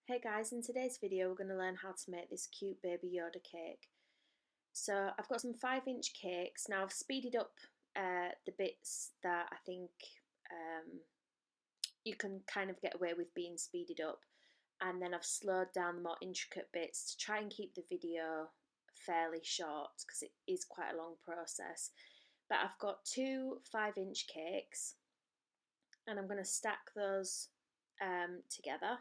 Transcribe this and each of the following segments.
Hey guys, in today's video we're going to learn how to make this cute baby Yoda cake. So I've got some 5-inch cakes. Now I've speeded up the bits that I think you can kind of get away with being speeded up, and then I've slowed down the more intricate bits to try and keep the video fairly short because it is quite a long process. But I've got two 5-inch cakes and I'm going to stack those together.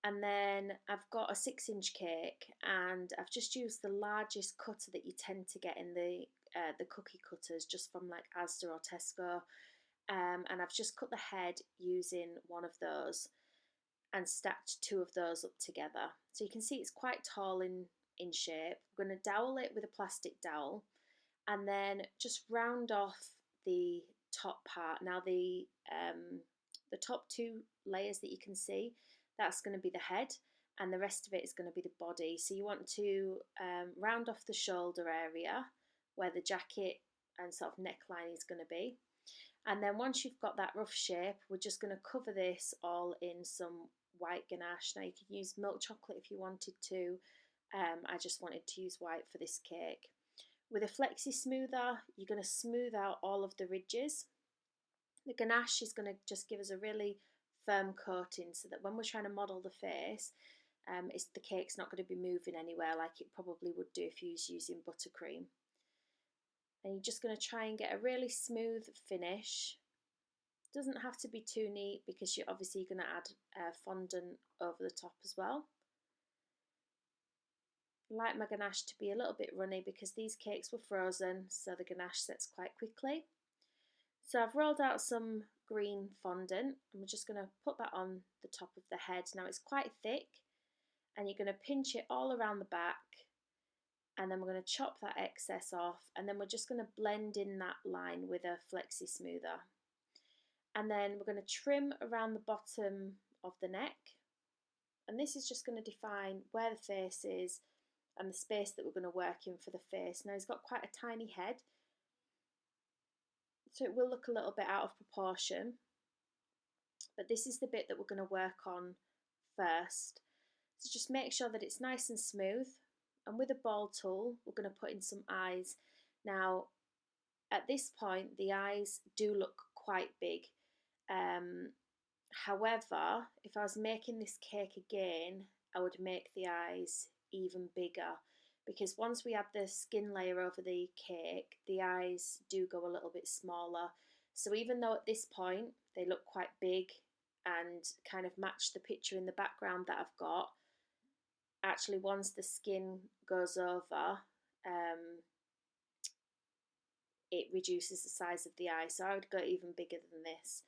And then I've got a 6-inch cake, and I've just used the largest cutter that you tend to get in the cookie cutters, just from like Asda or Tesco. And I've just cut the head using one of those and stacked two of those up together. So you can see it's quite tall in shape. I'm going to dowel it with a plastic dowel, and then just round off the top part. Now the top two layers that you can see, that's going to be the head, and the rest of it is going to be the body. So you want to round off the shoulder area where the jacket and sort of neckline is going to be. And then once you've got that rough shape, we're just going to cover this all in some white ganache. Now you can use milk chocolate if you wanted to. I just wanted to use white for this cake. With a flexi smoother, you're going to smooth out all of the ridges. The ganache is going to just give us a really firm coating so that when we're trying to model the face, the cake's not going to be moving anywhere like it probably would do if you was using buttercream. And you're just going to try and get a really smooth finish. Doesn't have to be too neat because you're obviously going to add fondant over the top as well. I like my ganache to be a little bit runny because these cakes were frozen, so the ganache sets quite quickly. So I've rolled out some green fondant, and we're just going to put that on the top of the head. Now it's quite thick, and you're going to pinch it all around the back, and then we're going to chop that excess off, and then we're just going to blend in that line with a flexi smoother. And then we're going to trim around the bottom of the neck, and this is just going to define where the face is and the space that we're going to work in for the face. Now he's got quite a tiny head, so it will look a little bit out of proportion, but this is the bit that we're going to work on first. So just make sure that it's nice and smooth, and with a ball tool we're going to put in some eyes. Now at this point the eyes do look quite big, however if I was making this cake again I would make the eyes even bigger, because once we add the skin layer over the cake, the eyes do go a little bit smaller. So even though at this point they look quite big and kind of match the picture in the background that I've got, actually once the skin goes over, it reduces the size of the eye. So I would go even bigger than this.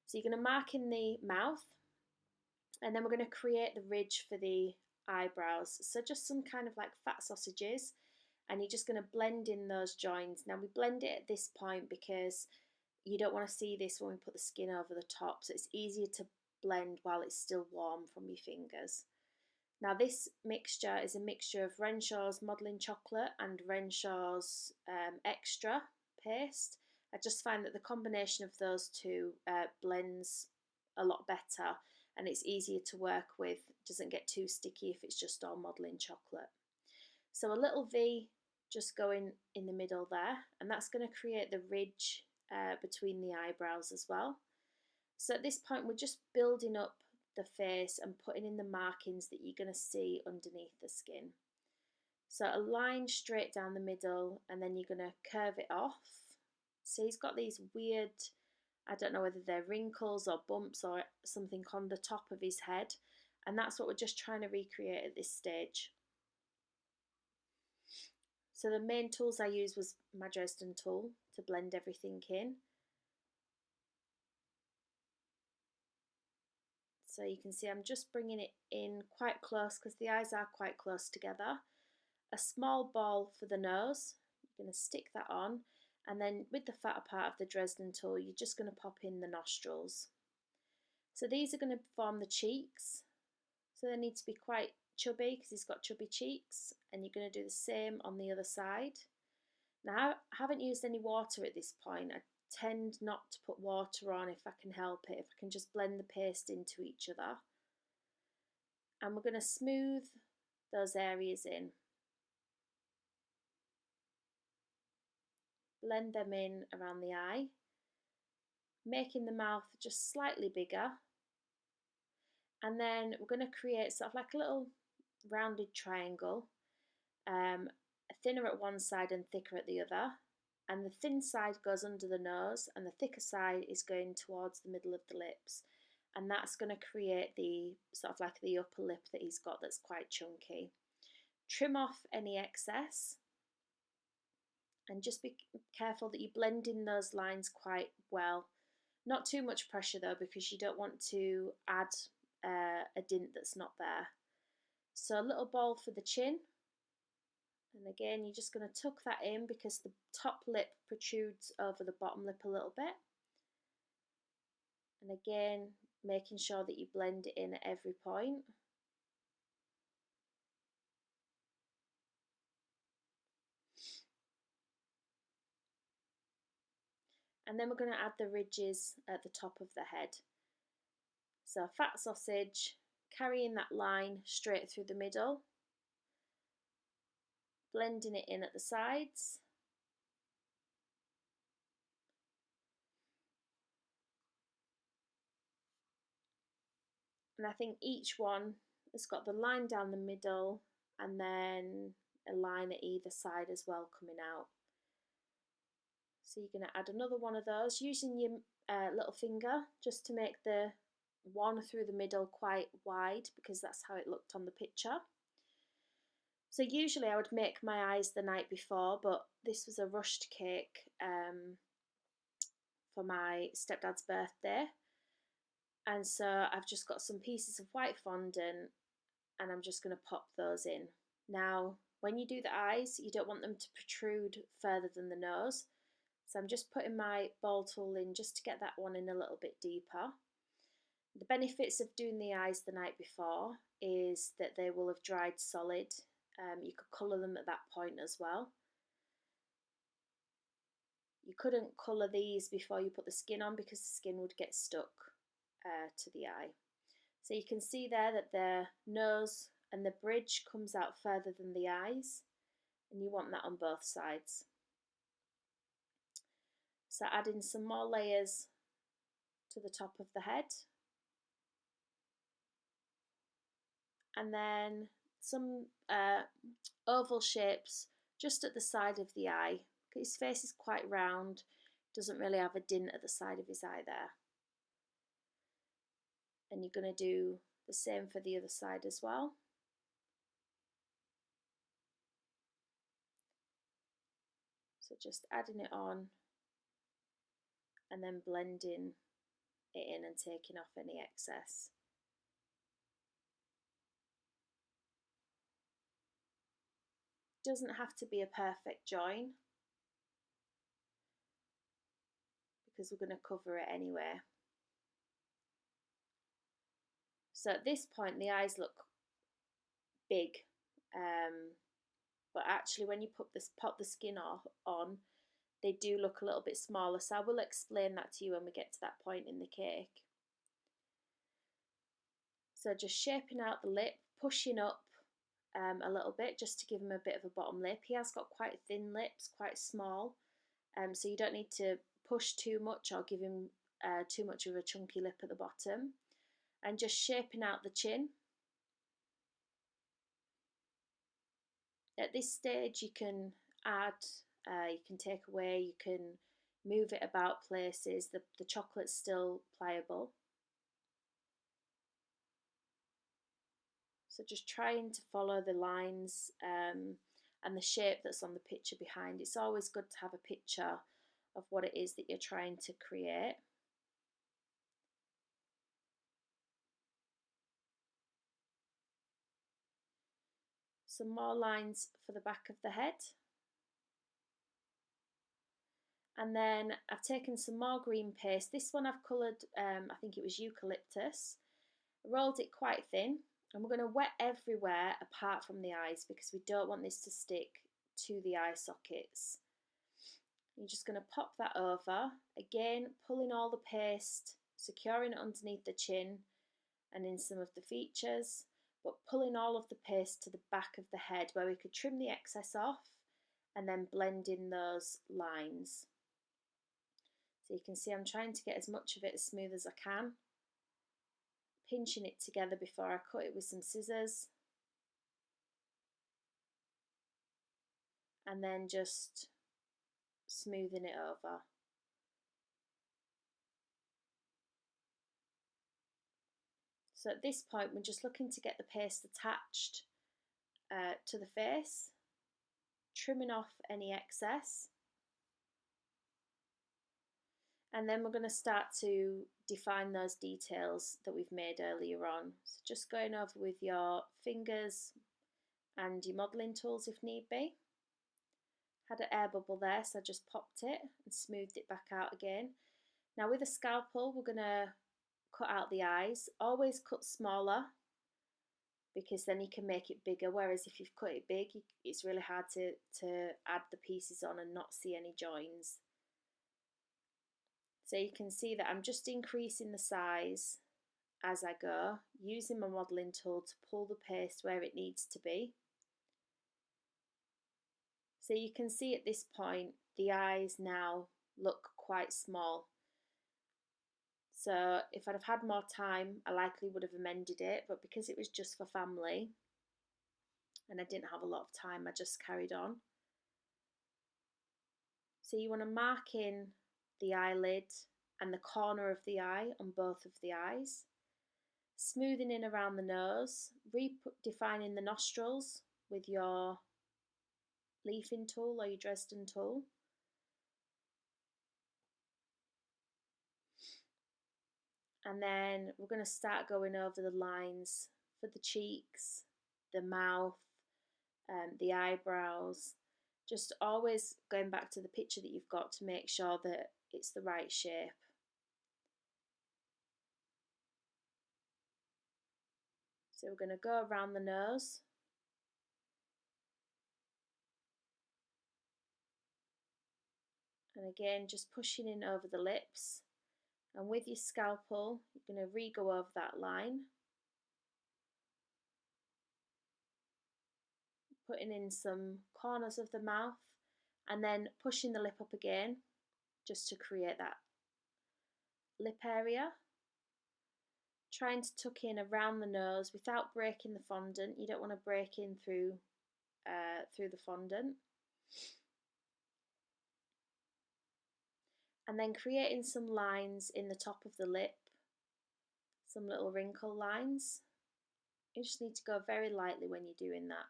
So you're going to mark in the mouth, and then we're going to create the ridge for the eyebrows. So just some kind of like fat sausages, and you're just going to blend in those joins. Now we blend it at this point because you don't want to see this when we put the skin over the top, so it's easier to blend while it's still warm from your fingers. Now this mixture is a mixture of Renshaw's modelling chocolate and Renshaw's extra paste. I just find that the combination of those two blends a lot better, and it's easier to work with, doesn't get too sticky if it's just all modelling chocolate. So a little V just going in the middle there, and that's going to create the ridge between the eyebrows as well. So at this point we're just building up the face and putting in the markings that you're going to see underneath the skin. So a line straight down the middle, and then you're going to curve it off. So he's got these weird, I don't know whether they're wrinkles or bumps or something on the top of his head, and that's what we're just trying to recreate at this stage. So the main tools I used was my Dresden tool to blend everything in. So you can see I'm just bringing it in quite close because the eyes are quite close together. A small ball for the nose, you're going to stick that on, and then with the fatter part of the Dresden tool you're just going to pop in the nostrils. So these are going to form the cheeks, so they need to be quite chubby because he's got chubby cheeks, and you're going to do the same on the other side. Now I haven't used any water at this point. I tend not to put water on if I can help it, if I can just blend the paste into each other. And we're going to smooth those areas in. Blend them in around the eye, making the mouth just slightly bigger. And then we're going to create sort of like a little rounded triangle, thinner at one side and thicker at the other. And the thin side goes under the nose and the thicker side is going towards the middle of the lips. And that's going to create the sort of like the upper lip that he's got that's quite chunky. Trim off any excess and just be careful that you blend in those lines quite well. Not too much pressure though, because you don't want to add a dint that's not there. So a little ball for the chin. And again, you're just going to tuck that in because the top lip protrudes over the bottom lip a little bit. And again, making sure that you blend it in at every point. And then we're going to add the ridges at the top of the head. So fat sausage, carrying that line straight through the middle, blending it in at the sides. And I think each one has got the line down the middle and then a line at either side as well coming out. So you're going to add another one of those using your little finger just to make the one through the middle quite wide, because that's how it looked on the picture. So usually I would make my eyes the night before, but this was a rushed cake for my stepdad's birthday. And so I've just got some pieces of white fondant and I'm just going to pop those in. Now, when you do the eyes, you don't want them to protrude further than the nose. So I'm just putting my ball tool in just to get that one in a little bit deeper. The benefits of doing the eyes the night before is that they will have dried solid. You could colour them at that point as well. You couldn't colour these before you put the skin on because the skin would get stuck to the eye. So you can see there that the nose and the bridge comes out further than the eyes, and you want that on both sides. So adding some more layers to the top of the head. And then some oval shapes just at the side of the eye. His face is quite round, doesn't really have a dint at the side of his eye there. And you're going to do the same for the other side as well. So just adding it on and then blending it in and taking off any excess. Doesn't have to be a perfect join because we're going to cover it anyway. So at this point the eyes look big, but actually when you pop the skin on, they do look a little bit smaller. So I will explain that to you when we get to that point in the cake. So just shaping out the lip, pushing up a little bit just to give him a bit of a bottom lip. He has got quite thin lips, quite small, so you don't need to push too much or give him too much of a chunky lip at the bottom. And just shaping out the chin. At this stage you can add, you can take away, you can move it about places. The chocolate's still pliable. So just trying to follow the lines and the shape that's on the picture behind. It's always good to have a picture of what it is that you're trying to create. Some more lines for the back of the head. And then I've taken some more green paste. This one I've coloured, I think it was eucalyptus. I rolled it quite thin. And we're going to wet everywhere apart from the eyes because we don't want this to stick to the eye sockets. You're just going to pop that over, again pulling all the paste, securing it underneath the chin and in some of the features, but pulling all of the paste to the back of the head where we could trim the excess off and then blend in those lines. So you can see I'm trying to get as much of it as smooth as I can, pinching it together before I cut it with some scissors, and then just smoothing it over. So at this point we're just looking to get the paste attached to the face, trimming off any excess, and then we're going to start to define those details that we've made earlier on. So just going over with your fingers and your modelling tools if need be. Had an air bubble there, so I just popped it and smoothed it back out again. Now with a scalpel we're going to cut out the eyes. Always cut smaller, because then you can make it bigger, whereas if you've cut it big it's really hard to add the pieces on and not see any joins. So you can see that I'm just increasing the size as I go, using my modelling tool to pull the paste where it needs to be. So you can see at this point the eyes now look quite small. So if I'd have had more time I likely would have amended it, but because it was just for family and I didn't have a lot of time I just carried on. So you want to mark in the eyelid and the corner of the eye on both of the eyes, smoothing in around the nose, defining the nostrils with your leafing tool or your Dresden tool. And then we're going to start going over the lines for the cheeks, the mouth, the eyebrows. Just always going back to the picture that you've got to make sure that it's the right shape. So we're going to go around the nose. And again, just pushing in over the lips. And with your scalpel, you're going to re-go over that line. Putting in some corners of the mouth and then pushing the lip up again just to create that lip area. Trying to tuck in around the nose without breaking the fondant. You don't want to break in through the fondant. And then creating some lines in the top of the lip, some little wrinkle lines. You just need to go very lightly when you're doing that.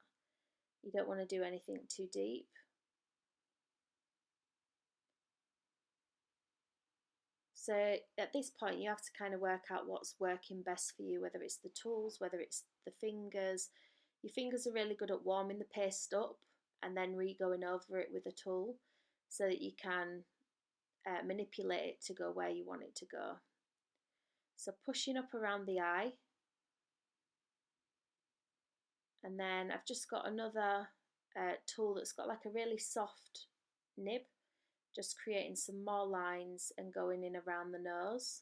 You don't want to do anything too deep. So at this point you have to kind of work out what's working best for you, whether it's the tools, whether it's the fingers. Your fingers are really good at warming the paste up and then re-going over it with a tool so that you can manipulate it to go where you want it to go. So pushing up around the eye, and then I've just got another tool that's got like a really soft nib, just creating some more lines and going in around the nose.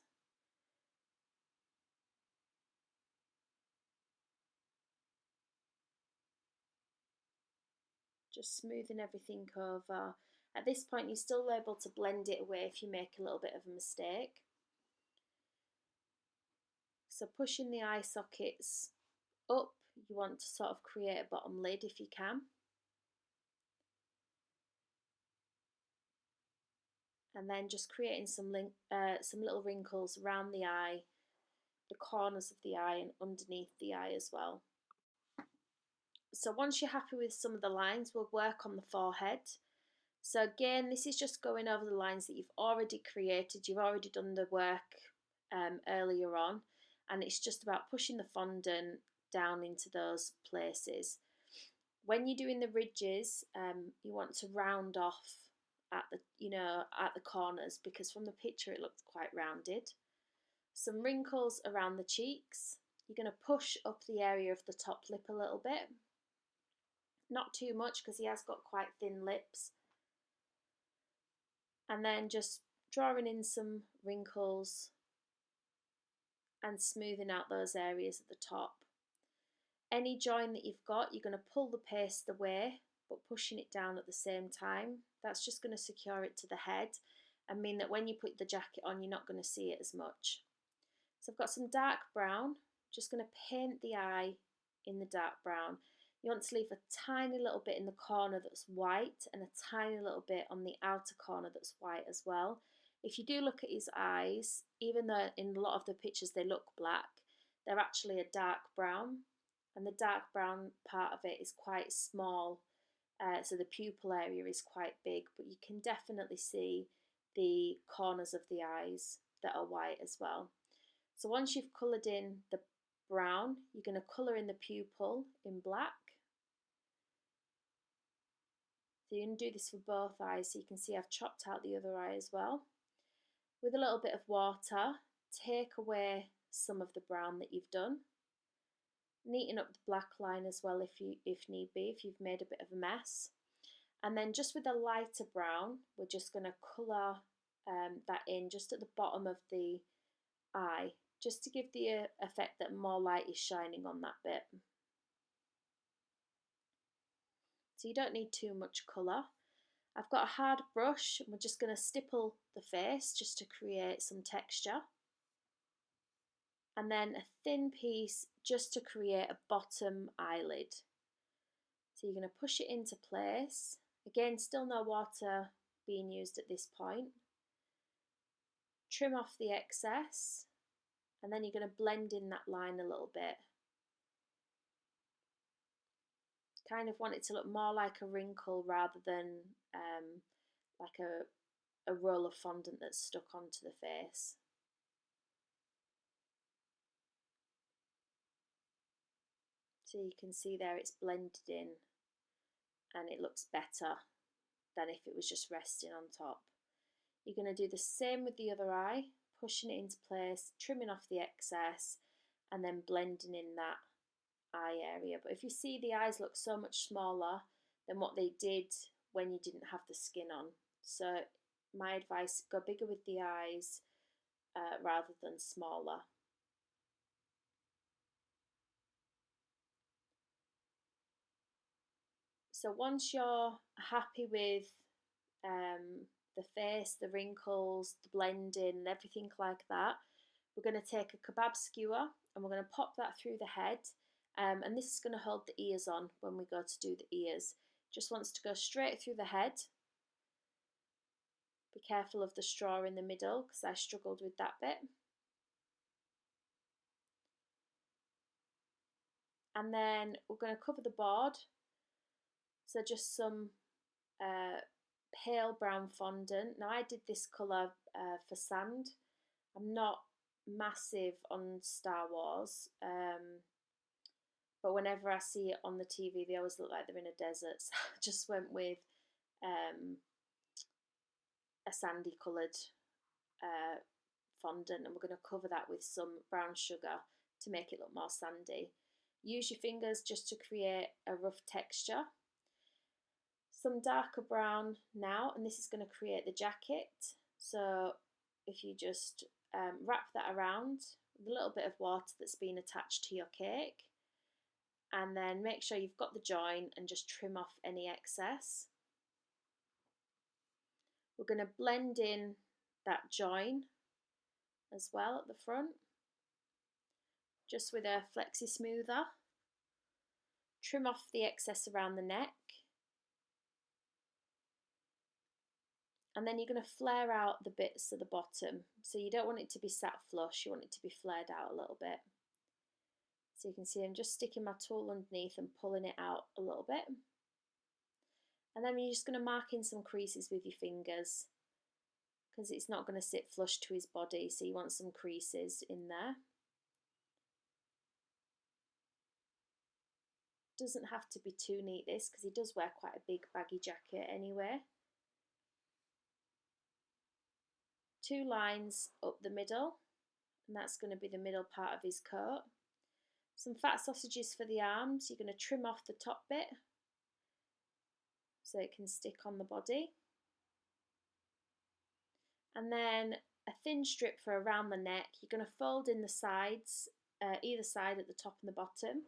Just smoothing everything over. At this point you're still able to blend it away if you make a little bit of a mistake. So pushing the eye sockets up, you want to sort of create a bottom lid if you can. And then just creating some little wrinkles around the eye, the corners of the eye and underneath the eye as well. So once you're happy with some of the lines, we'll work on the forehead. So again, this is just going over the lines that you've already created. You've already done the work earlier on, and it's just about pushing the fondant down into those places. When you're doing the ridges, you want to round off at the corners, because from the picture it looks quite rounded. Some wrinkles around the cheeks. You're going to push up the area of the top lip a little bit. Not too much because he has got quite thin lips. And then just drawing in some wrinkles and smoothing out those areas at the top. Any join that you've got, you're going to pull the paste away, but pushing it down at the same time. That's just going to secure it to the head and mean that when you put the jacket on, you're not going to see it as much. So I've got some dark brown, just going to paint the eye in the dark brown. You want to leave a tiny little bit in the corner that's white and a tiny little bit on the outer corner that's white as well. If you do look at his eyes, even though in a lot of the pictures they look black, they're actually a dark brown, and the dark brown part of it is quite small, so the pupil area is quite big, but you can definitely see the corners of the eyes that are white as well. So once you've coloured in the brown, you're going to colour in the pupil in black. So you're going to do this for both eyes, so you can see I've chopped out the other eye as well. With a little bit of water, take away some of the brown that you've done. Neaten up the black line as well if need be, if you've made a bit of a mess. And then just with a lighter brown, we're just going to colour that in just at the bottom of the eye, just to give the effect that more light is shining on that bit. So you don't need too much colour. I've got a hard brush, and we're just going to stipple the face just to create some texture. And then a thin piece just to create a bottom eyelid. So you're going to push it into place. Again, still no water being used at this point. Trim off the excess, and then you're going to blend in that line a little bit. Kind of want it to look more like a wrinkle rather than like a roll of fondant that's stuck onto the face. So you can see there it's blended in and it looks better than if it was just resting on top. You're going to do the same with the other eye, pushing it into place, trimming off the excess, and then blending in that eye area. But if you see, the eyes look so much smaller than what they did when you didn't have the skin on. So my advice, go bigger with the eyes rather than smaller. So once you're happy with the face, the wrinkles, the blending and everything like that, we're going to take a kebab skewer and we're going to pop that through the head, and this is going to hold the ears on when we go to do the ears. Just wants to go straight through the head. Be careful of the straw in the middle because I struggled with that bit. And then we're going to cover the board. So just some pale brown fondant. Now I did this colour for sand. I'm not massive on Star Wars, but whenever I see it on the TV they always look like they're in a desert, so I just went with a sandy coloured fondant, and we're going to cover that with some brown sugar to make it look more sandy. Use your fingers just to create a rough texture. Some darker brown now, and this is going to create the jacket. So if you just wrap that around with a little bit of water that's been attached to your cake, and then make sure you've got the join and just trim off any excess. We're going to blend in that join as well at the front, just with a flexi smoother. Trim off the excess around the neck. And then you're going to flare out the bits at the bottom. So you don't want it to be sat flush, you want it to be flared out a little bit. So you can see I'm just sticking my tool underneath and pulling it out a little bit. And then you're just going to mark in some creases with your fingers because it's not going to sit flush to his body, so you want some creases in there. Doesn't have to be too neat this because he does wear quite a big baggy jacket anyway. 2 lines up the middle, and that's going to be the middle part of his coat. Some fat sausages for the arms. You're going to trim off the top bit so it can stick on the body. And then a thin strip for around the neck. You're going to fold in the sides, either side at the top and the bottom.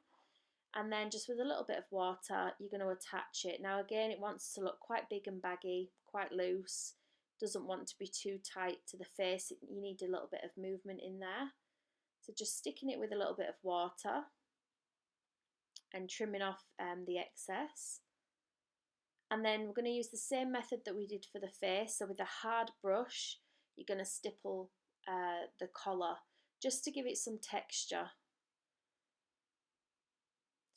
And then just with a little bit of water, you're going to attach it. Now again, it wants to look quite big and baggy, quite loose. Doesn't want to be too tight to the face. You need a little bit of movement in there. So just sticking it with a little bit of water and trimming off the excess. And then we're going to use the same method that we did for the face. So with a hard brush, you're going to stipple the collar just to give it some texture.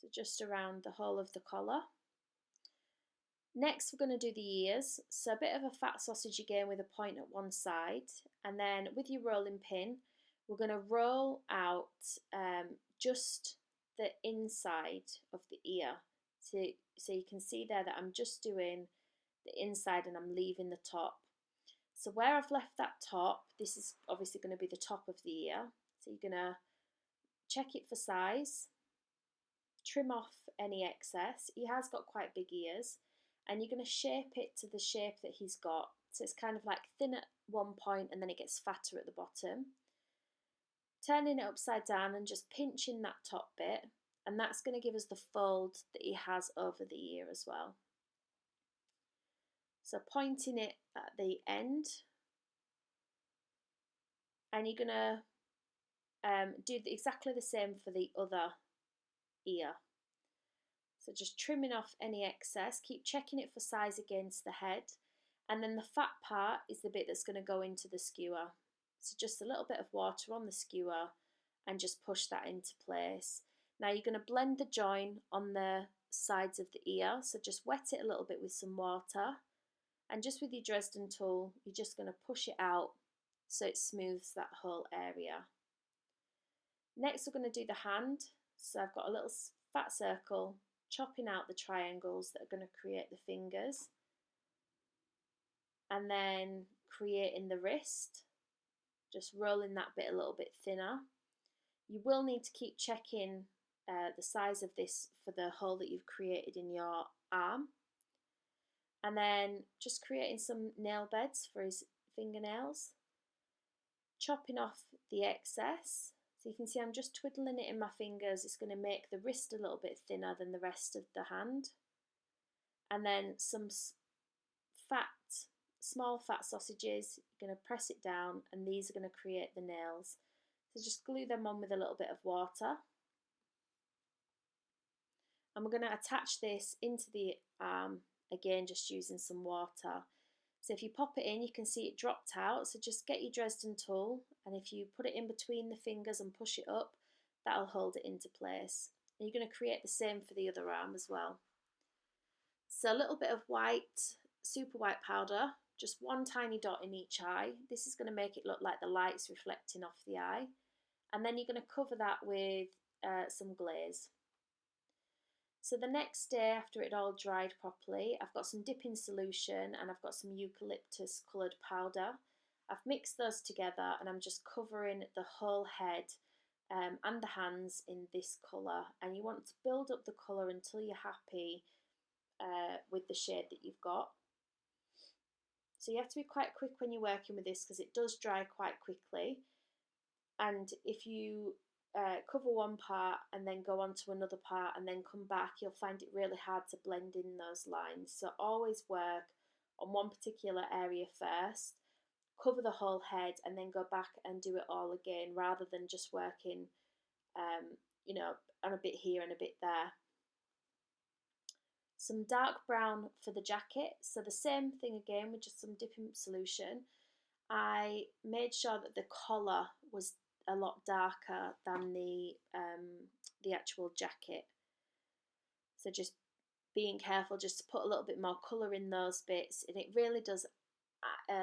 So just around the whole of the collar. Next, we're going to do the ears. So a bit of a fat sausage again with a point at one side. And then with your rolling pin, we're going to roll out just the inside of the ear. So you can see there that I'm just doing the inside and I'm leaving the top. So where I've left that top, this is obviously going to be the top of the ear. So you're going to check it for size, trim off any excess. He has got quite big ears, and you're going to shape it to the shape that he's got. So it's kind of like thin at one point and then it gets fatter at the bottom. Turning it upside down and just pinching that top bit, and that's going to give us the fold that he has over the ear as well. So pointing it at the end, and you're going to do exactly the same for the other ear. So just trimming off any excess, keep checking it for size against the head, and then the fat part is the bit that's going to go into the skewer. So just a little bit of water on the skewer and just push that into place. Now you're going to blend the join on the sides of the ear, so just wet it a little bit with some water, and just with your Dresden tool you're just going to push it out so it smooths that whole area. Next we're going to do the hand. So I've got a little fat circle, chopping out the triangles that are going to create the fingers, and then creating the wrist, just rolling that bit a little bit thinner. You will need to keep checking the size of this for the hole that you've created in your arm, and then just creating some nail beds for his fingernails, chopping off the excess. So you can see I'm just twiddling it in my fingers. It's going to make the wrist a little bit thinner than the rest of the hand. And then some small fat sausages, you're going to press it down, and these are going to create the nails. So just glue them on with a little bit of water. And we're going to attach this into the arm, again just using some water. So if you pop it in, you can see it dropped out. So just get your Dresden tool, and if you put it in between the fingers and push it up, that'll hold it into place. And you're going to create the same for the other arm as well. So a little bit of white, super white powder, just one tiny dot in each eye. This is going to make it look like the light's reflecting off the eye. And then you're going to cover that with some glaze. So the next day, after it all dried properly, I've got some dipping solution and I've got some eucalyptus coloured powder. I've mixed those together and I'm just covering the whole head and the hands in this colour. And you want to build up the colour until you're happy with the shade that you've got. So you have to be quite quick when you're working with this because it does dry quite quickly. And if you cover one part and then go on to another part and then come back, you'll find it really hard to blend in those lines. So always work on one particular area first, cover the whole head, and then go back and do it all again, rather than just working on a bit here and a bit there. Some dark brown for the jacket, so the same thing again with just some dipping solution. I made sure that the collar was a lot darker than the actual jacket. So just being careful just to put a little bit more colour in those bits, and it really does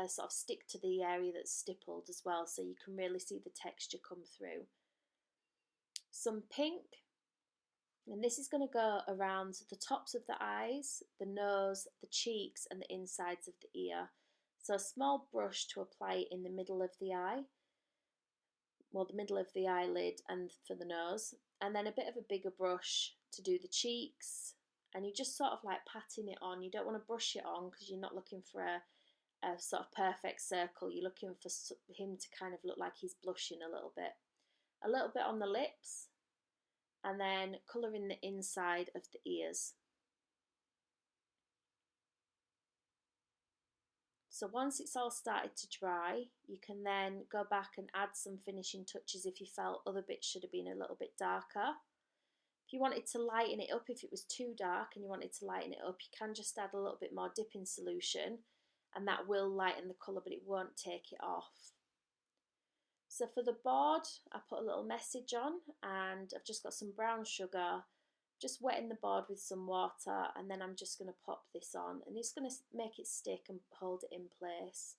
sort of stick to the area that's stippled as well, so you can really see the texture come through. Some pink, and this is going to go around the tops of the eyes, the nose, the cheeks and the insides of the ear. So a small brush to apply in the middle of the eye, well, the middle of the eyelid and for the nose, and then a bit of a bigger brush to do the cheeks, and you just sort of like patting it on. You don't want to brush it on because you're not looking for a sort of perfect circle. You're looking for him to kind of look like he's blushing a little bit on the lips, and then colouring the inside of the ears. So once it's all started to dry, you can then go back and add some finishing touches if you felt other bits should have been a little bit darker. If you wanted to lighten it up, if it was too dark and you wanted to lighten it up, you can just add a little bit more dipping solution, and that will lighten the colour, but it won't take it off. So for the board, I put a little message on, and I've just got some brown sugar, just wetting the board with some water, and then I'm just going to pop this on, and it's going to make it stick and hold it in place.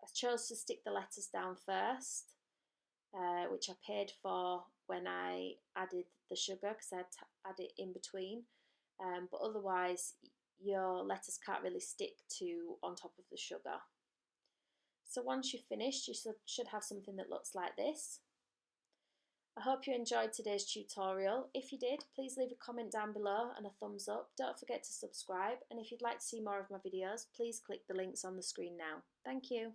I chose to stick the letters down first, which I paid for when I added the sugar, because I had to add it in between, but otherwise your letters can't really stick to on top of the sugar. So once you've finished, you should have something that looks like this. I hope you enjoyed today's tutorial. If you did, please leave a comment down below and a thumbs up. Don't forget to subscribe, and if you'd like to see more of my videos, please click the links on the screen now. Thank you.